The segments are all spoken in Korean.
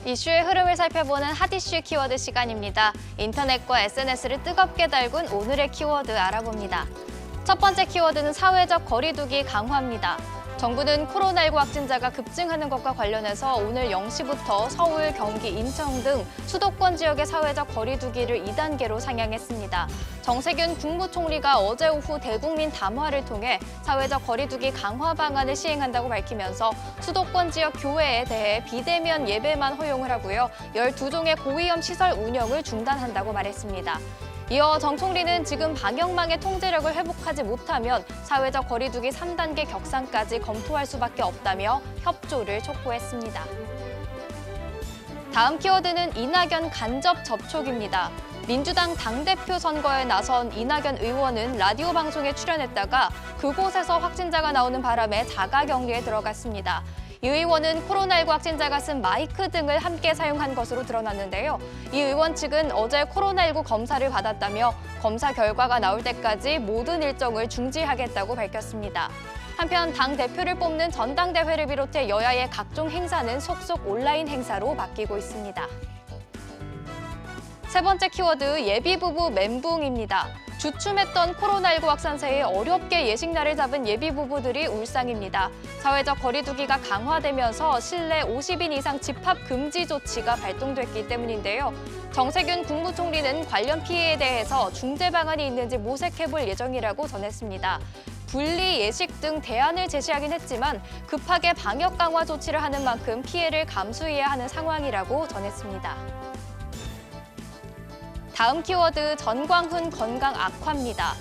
이슈의 흐름을 살펴보는 핫이슈 키워드 시간입니다. 인터넷과 SNS를 뜨겁게 달군 오늘의 키워드 알아봅니다. 첫 번째 키워드는 사회적 거리두기 강화입니다. 정부는 코로나19 확진자가 급증하는 것과 관련해서 오늘 0시부터 서울, 경기, 인천 등 수도권 지역의 사회적 거리두기를 2단계로 상향했습니다. 정세균 국무총리가 어제 오후 대국민 담화를 통해 사회적 거리두기 강화 방안을 시행한다고 밝히면서 수도권 지역 교외에 대해 비대면 예배만 허용을 하고요. 12종의 고위험 시설 운영을 중단한다고 말했습니다. 이어 정 총리는 지금 방역망의 통제력을 회복하지 못하면 사회적 거리두기 3단계 격상까지 검토할 수밖에 없다며 협조를 촉구했습니다. 다음 키워드는 이낙연 간접 접촉입니다. 민주당 당대표 선거에 나선 이낙연 의원은 라디오 방송에 출연했다가 그곳에서 확진자가 나오는 바람에 자가격리에 들어갔습니다. 이 의원은 코로나19 확진자가 쓴 마이크 등을 함께 사용한 것으로 드러났는데요. 이 의원 측은 어제 코로나19 검사를 받았다며 검사 결과가 나올 때까지 모든 일정을 중지하겠다고 밝혔습니다. 한편 당대표를 뽑는 전당대회를 비롯해 여야의 각종 행사는 속속 온라인 행사로 바뀌고 있습니다. 세 번째 키워드 예비부부 멘붕입니다. 주춤했던 코로나19 확산세에 어렵게 예식날을 잡은 예비부부들이 울상입니다. 사회적 거리두기가 강화되면서 실내 50인 이상 집합 금지 조치가 발동됐기 때문인데요. 정세균 국무총리는 관련 피해에 대해서 중재 방안이 있는지 모색해볼 예정이라고 전했습니다. 분리 예식 등 대안을 제시하긴 했지만 급하게 방역 강화 조치를 하는 만큼 피해를 감수해야 하는 상황이라고 전했습니다. 다음 키워드 전광훈 건강 악화입니다.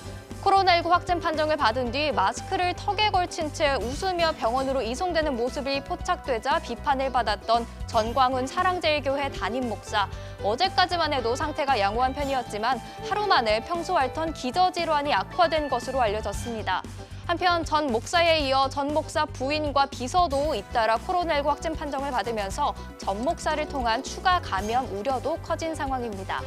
코로나19 확진 판정을 받은 뒤 마스크를 턱에 걸친 채 웃으며 병원으로 이송되는 모습이 포착되자 비판을 받았던 전광훈 사랑제일교회 담임 목사. 어제까지만 해도 상태가 양호한 편이었지만 하루 만에 평소 앓던 기저질환이 악화된 것으로 알려졌습니다. 한편 전 목사에 이어 전 목사 부인과 비서도 잇따라 코로나19 확진 판정을 받으면서 전 목사를 통한 추가 감염 우려도 커진 상황입니다.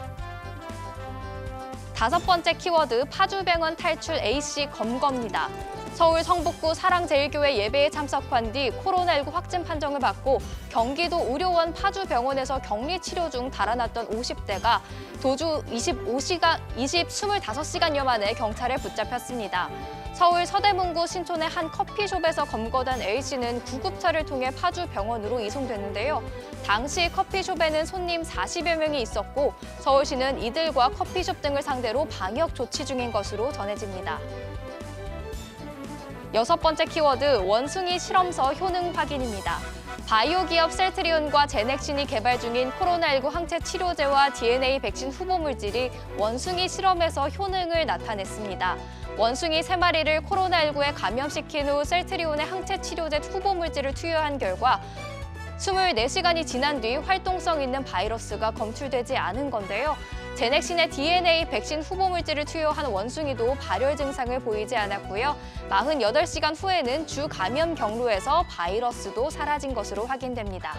다섯 번째 키워드 파주병원 탈출 A씨 검거입니다. 서울 성북구 사랑제일교회 예배에 참석한 뒤 코로나19 확진 판정을 받고 경기도 의료원 파주병원에서 격리 치료 중 달아났던 50대가 도주 25시간여 만에 경찰에 붙잡혔습니다. 서울 서대문구 신촌의 한 커피숍에서 검거된 A씨는 구급차를 통해 파주병원으로 이송됐는데요. 당시 커피숍에는 손님 40여 명이 있었고 서울시는 이들과 커피숍 등을 상대로 방역 조치 중인 것으로 전해집니다. 여섯 번째 키워드 원숭이 실험서 효능 확인입니다. 바이오 기업 셀트리온과 제넥신이 개발 중인 코로나19 항체 치료제와 DNA 백신 후보 물질이 원숭이 실험에서 효능을 나타냈습니다. 원숭이 3마리를 코로나19에 감염시킨 후 셀트리온의 항체 치료제 후보 물질을 투여한 결과 24시간이 지난 뒤 활동성 있는 바이러스가 검출되지 않은 건데요. 제넥신의 DNA 백신 후보 물질을 투여한 원숭이도 발열 증상을 보이지 않았고요. 48시간 후에는 주 감염 경로에서 바이러스도 사라진 것으로 확인됩니다.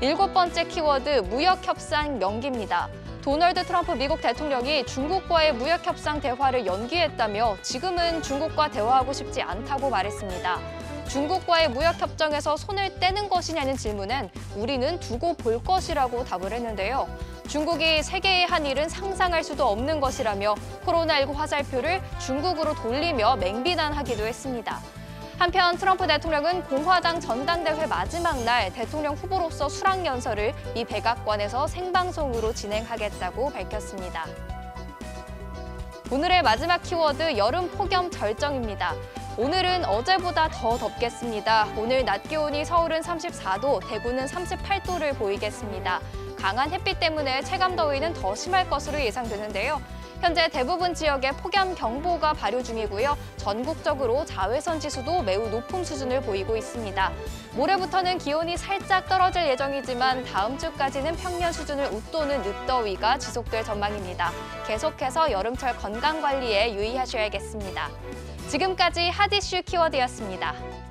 일곱 번째 키워드 무역협상 연기입니다. 도널드 트럼프 미국 대통령이 중국과의 무역협상 대화를 연기했다며 지금은 중국과 대화하고 싶지 않다고 말했습니다. 중국과의 무역협정에서 손을 떼는 것이냐는 질문엔 우리는 두고 볼 것이라고 답을 했는데요. 중국이 세계의 한 일은 상상할 수도 없는 것이라며 코로나19 화살표를 중국으로 돌리며 맹비난하기도 했습니다. 한편 트럼프 대통령은 공화당 전당대회 마지막 날 대통령 후보로서 수락연설을 미 백악관에서 생방송으로 진행하겠다고 밝혔습니다. 오늘의 마지막 키워드 여름 폭염 절정입니다. 오늘은 어제보다 더 덥겠습니다. 오늘 낮 기온이 서울은 34도, 대구는 38도를 보이겠습니다. 강한 햇빛 때문에 체감 더위는 더 심할 것으로 예상되는데요. 현재 대부분 지역에 폭염경보가 발효 중이고요. 전국적으로 자외선 지수도 매우 높은 수준을 보이고 있습니다. 모레부터는 기온이 살짝 떨어질 예정이지만 다음 주까지는 평년 수준을 웃도는 늦더위가 지속될 전망입니다. 계속해서 여름철 건강관리에 유의하셔야겠습니다. 지금까지 핫이슈 키워드였습니다.